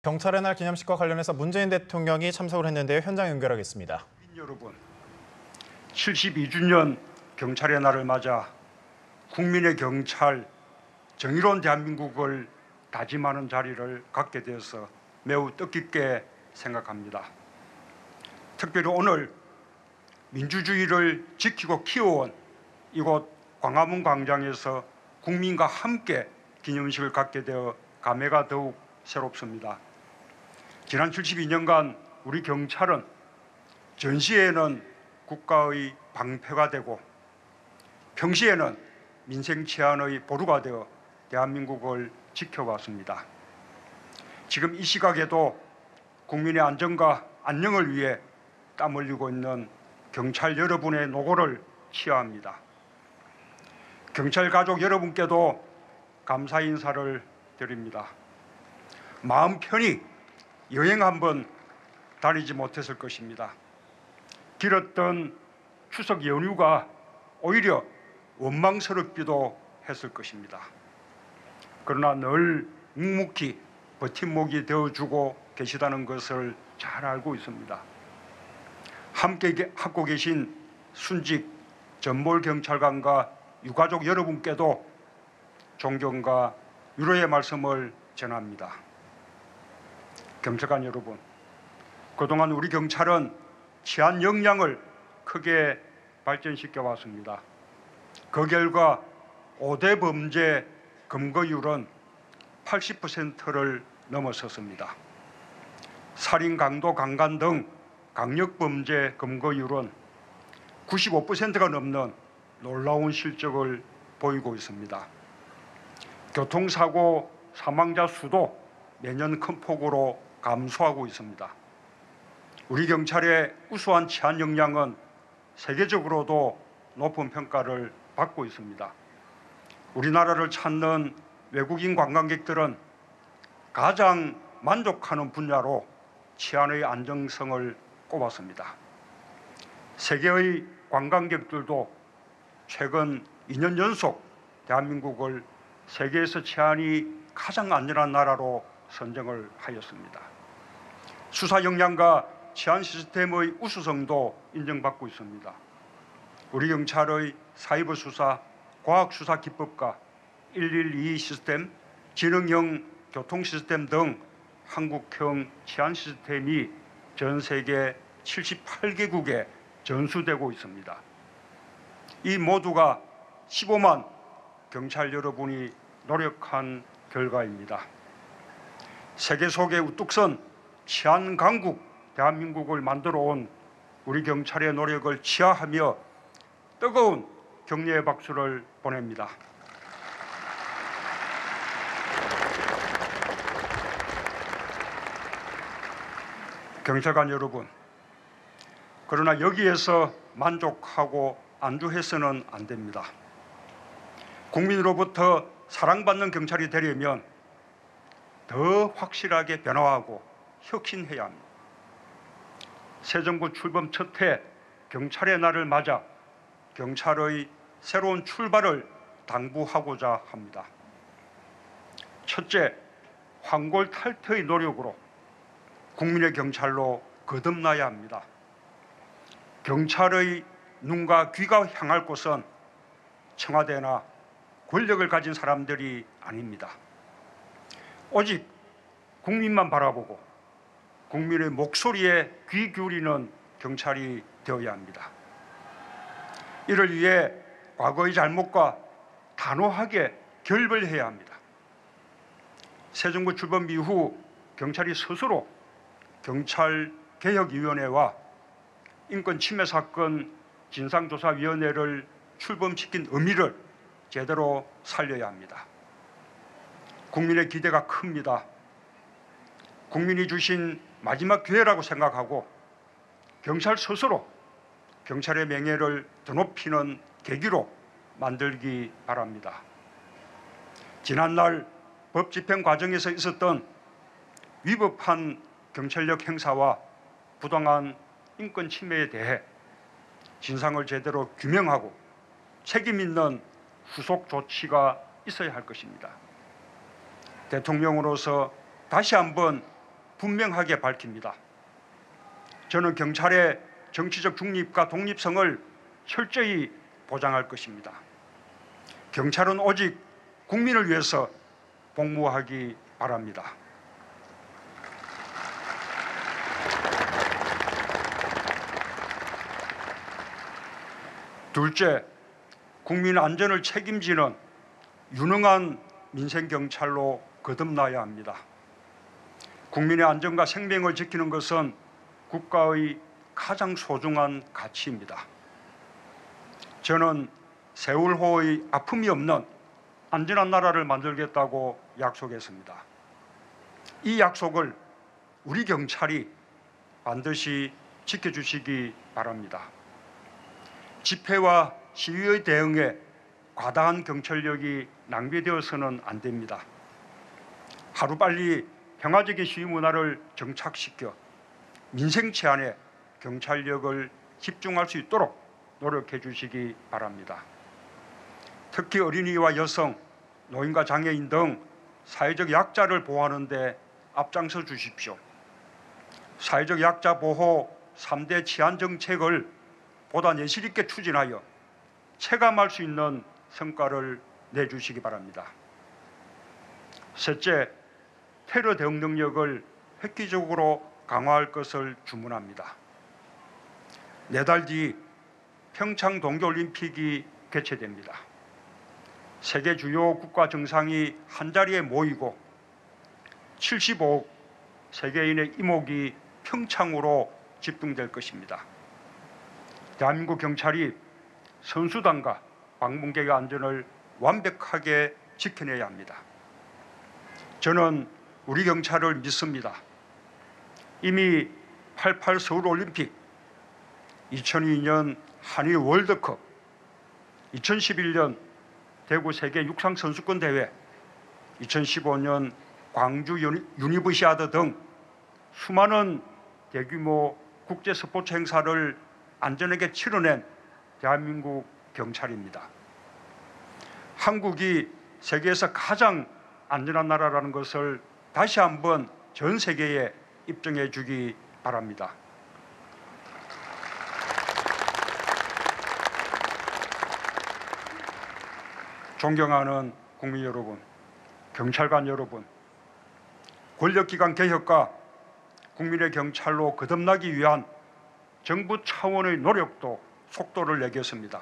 경찰의 날 기념식과 관련해서 문재인 대통령이 참석을 했는데요. 현장 연결하겠습니다. 여러분, 72주년 경찰의 날을 맞아 국민의 경찰, 정의로운 대한민국을 다짐하는 자리를 갖게 되어서 매우 뜻깊게 생각합니다. 특별히 오늘 민주주의를 지키고 키워온 이곳 광화문 광장에서 국민과 함께 기념식을 갖게 되어 감회가 더욱 새롭습니다. 지난 72년간 우리 경찰은 전시에는 국가의 방패가 되고 평시에는 민생 치안의 보루가 되어 대한민국을 지켜왔습니다. 지금 이 시각에도 국민의 안전과 안녕을 위해 땀 흘리고 있는 경찰 여러분의 노고를 치하합니다. 경찰 가족 여러분께도 감사 인사를 드립니다. 마음 편히 여행 한번 다니지 못했을 것입니다. 길었던 추석 연휴가 오히려 원망스럽기도 했을 것입니다. 그러나 늘 묵묵히 버팀목이 되어주고 계시다는 것을 잘 알고 있습니다. 함께 하고 계신 순직 전몰 경찰관과 유가족 여러분께도 존경과 위로의 말씀을 전합니다. 경찰관 여러분, 그동안 우리 경찰은 치안 역량을 크게 발전시켜 왔습니다. 그 결과 5대 범죄 검거율은 80%를 넘어섰습니다. 살인, 강도, 강간 등 강력범죄 검거율은 95%가 넘는 놀라운 실적을 보이고 있습니다. 교통사고 사망자 수도 매년 큰 폭으로 감소하고 있습니다. 우리 경찰의 우수한 치안 역량은 세계적으로도 높은 평가를 받고 있습니다. 우리나라를 찾는 외국인 관광객들은 가장 만족하는 분야로 치안의 안정성을 꼽았습니다. 세계의 관광객들도 최근 2년 연속 대한민국을 세계에서 치안이 가장 안전한 나라로 선정을 하였습니다. 수사 역량과 치안 시스템의 우수성도 인정받고 있습니다. 우리 경찰의 사이버 수사, 과학 수사 기법과 112 시스템, 지능형 교통 시스템 등 한국형 치안 시스템이 전 세계 78개국에 전수되고 있습니다. 이 모두가 15만 경찰 여러분이 노력한 결과입니다. 세계 속에 우뚝 선 치안 강국 대한민국을 만들어 온 우리 경찰의 노력을 치하하며 뜨거운 격려의 박수를 보냅니다. 경찰관 여러분, 그러나 여기에서 만족하고 안주해서는 안 됩니다. 국민으로부터 사랑받는 경찰이 되려면 더 확실하게 변화하고 혁신해야 합니다. 새 정부 출범 첫 해 경찰의 날을 맞아 경찰의 새로운 출발을 당부하고자 합니다. 첫째, 황골탈퇴의 노력으로 국민의 경찰로 거듭나야 합니다. 경찰의 눈과 귀가 향할 곳은 청와대나 권력을 가진 사람들이 아닙니다. 오직 국민만 바라보고 국민의 목소리에 귀 기울이는 경찰이 되어야 합니다. 이를 위해 과거의 잘못과 단호하게 결별해야 합니다. 새 정부 출범 이후 경찰이 스스로 경찰개혁위원회와 인권침해사건 진상조사위원회를 출범시킨 의미를 제대로 살려야 합니다. 국민의 기대가 큽니다. 국민이 주신 마지막 기회라고 생각하고 경찰 스스로 경찰의 명예를 드높이는 계기로 만들기 바랍니다. 지난날 법 집행 과정에서 있었던 위법한 경찰력 행사와 부당한 인권 침해에 대해 진상을 제대로 규명하고 책임 있는 후속 조치가 있어야 할 것입니다. 대통령으로서 다시 한번 분명하게 밝힙니다. 저는 경찰의 정치적 중립과 독립성을 철저히 보장할 것입니다. 경찰은 오직 국민을 위해서 복무하기 바랍니다. 둘째, 국민 안전을 책임지는 유능한 민생경찰로 거듭나야 합니다. 국민의 안전과 생명을 지키는 것은 국가의 가장 소중한 가치입니다. 저는 세월호의 아픔이 없는 안전한 나라를 만들겠다고 약속했습니다. 이 약속을 우리 경찰이 반드시 지켜주시기 바랍니다. 집회와 시위의 대응에 과다한 경찰력이 낭비되어서는 안 됩니다. 하루빨리 평화적인 시위 문화를 정착시켜 민생 치안에 경찰력을 집중할 수 있도록 노력해 주시기 바랍니다. 특히 어린이와 여성, 노인과 장애인 등 사회적 약자를 보호하는 데 앞장서 주십시오. 사회적 약자 보호 3대 치안 정책을 보다 내실 있게 추진하여 체감할 수 있는 성과를 내주시기 바랍니다. 셋째, 테러 대응 능력을 획기적으로 강화할 것을 주문합니다. 4달 뒤 평창 동계올림픽이 개최됩니다. 세계 주요 국가 정상이 한자리에 모이고 75억 세계인의 이목이 평창으로 집중될 것입니다. 대한민국 경찰이 선수단과 방문객의 안전을 완벽하게 지켜내야 합니다. 저는 우리 경찰을 믿습니다. 이미 88 서울올림픽, 2002년 한일 월드컵, 2011년 대구 세계 육상 선수권 대회, 2015년 광주 유니버시아드 등 수많은 대규모 국제 스포츠 행사를 안전하게 치러낸 대한민국 경찰입니다. 한국이 세계에서 가장 안전한 나라라는 것을 다시 한번 전 세계에 입증해 주기 바랍니다. 존경하는 국민 여러분, 경찰관 여러분, 권력기관 개혁과 국민의 경찰로 거듭나기 위한 정부 차원의 노력도 속도를 내겠습니다.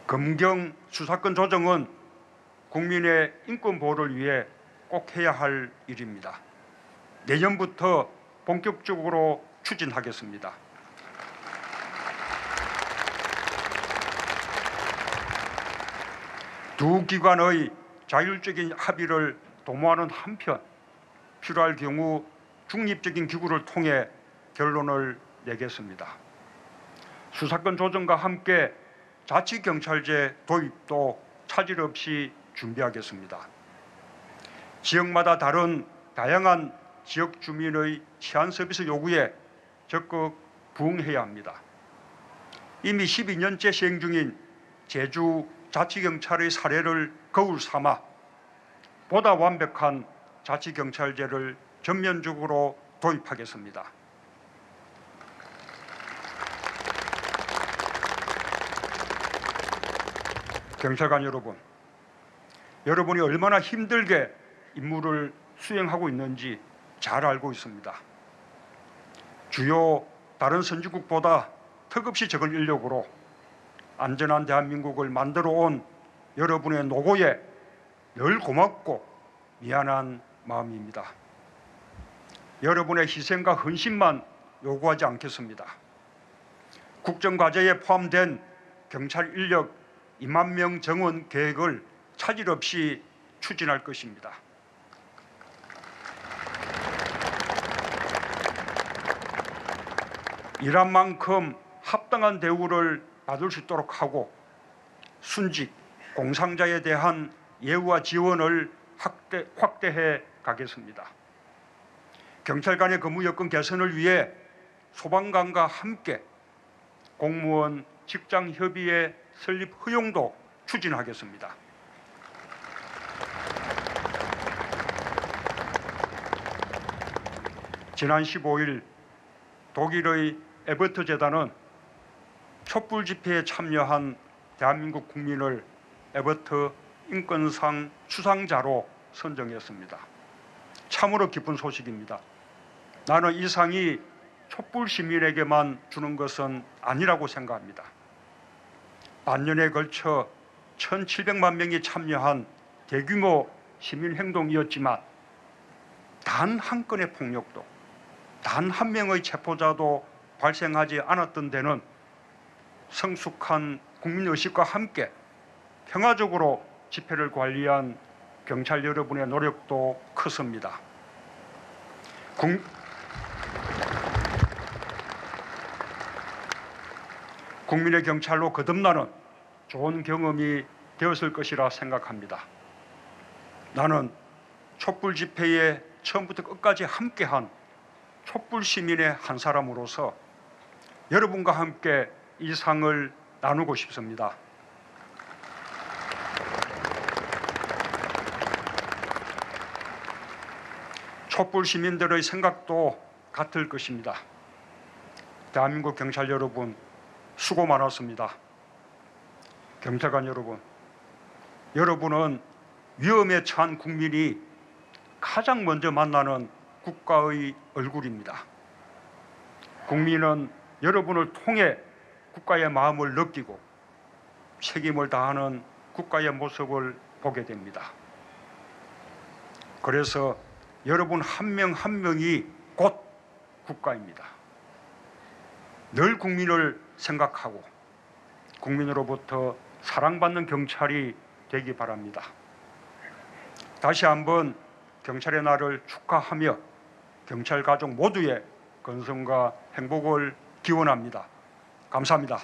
검경 수사권 조정은 국민의 인권 보호를 위해 꼭 해야 할 일입니다. 내년부터 본격적으로 추진하겠습니다. 두 기관의 자율적인 합의를 도모하는 한편 필요할 경우 중립적인 기구를 통해 결론을 내겠습니다. 수사권 조정과 함께 자치경찰제 도입도 차질 없이 준비하겠습니다. 지역마다 다른 다양한 지역 주민의 치안 서비스 요구에 적극 부응해야 합니다. 이미 12년째 시행 중인 제주 자치경찰의 사례를 거울 삼아 보다 완벽한 자치경찰제를 전면적으로 도입하겠습니다. 경찰관 여러분, 여러분이 얼마나 힘들게 임무를 수행하고 있는지 잘 알고 있습니다. 주요 다른 선진국보다 턱없이 적은 인력으로 안전한 대한민국을 만들어 온 여러분의 노고에 늘 고맙고 미안한 마음입니다. 여러분의 희생과 헌신만 요구하지 않겠습니다. 국정과제에 포함된 경찰 인력 2만 명 정원 계획을 차질 없이 추진할 것입니다. 일한 만큼 합당한 대우를 받을 수 있도록 하고 순직, 공상자에 대한 예우와 지원을 확대해 가겠습니다. 경찰관의 근무 여건 개선을 위해 소방관과 함께 공무원 직장 협의회 설립 허용도 추진하겠습니다. 지난 15일 독일의 에버트 재단은 촛불 집회에 참여한 대한민국 국민을 에버트 인권상 수상자로 선정했습니다. 참으로 기쁜 소식입니다. 나는 이 상이 촛불 시민에게만 주는 것은 아니라고 생각합니다. 반년에 걸쳐 1,700만 명이 참여한 대규모 시민행동이었지만 단 한 건의 폭력도, 단 한 명의 체포자도 발생하지 않았던 데는 성숙한 국민의식과 함께 평화적으로 집회를 관리한 경찰 여러분의 노력도 컸습니다. 국민의 경찰로 거듭나는 좋은 경험이 되었을 것이라 생각합니다. 나는 촛불 집회에 처음부터 끝까지 함께한 촛불 시민의 한 사람으로서 여러분과 함께 이 상을 나누고 싶습니다. 촛불 시민들의 생각도 같을 것입니다. 대한민국 경찰 여러분, 수고 많았습니다. 경찰관 여러분, 여러분은 위험에 처한 국민이 가장 먼저 만나는 국가의 얼굴입니다. 국민은 여러분을 통해 국가의 마음을 느끼고 책임을 다하는 국가의 모습을 보게 됩니다. 그래서 여러분 한 명 한 명이 곧 국가입니다. 늘 국민을 생각하고 국민으로부터 사랑받는 경찰이 되기 바랍니다. 다시 한번 경찰의 날을 축하하며 경찰 가족 모두의 건승과 행복을 기원합니다. 감사합니다.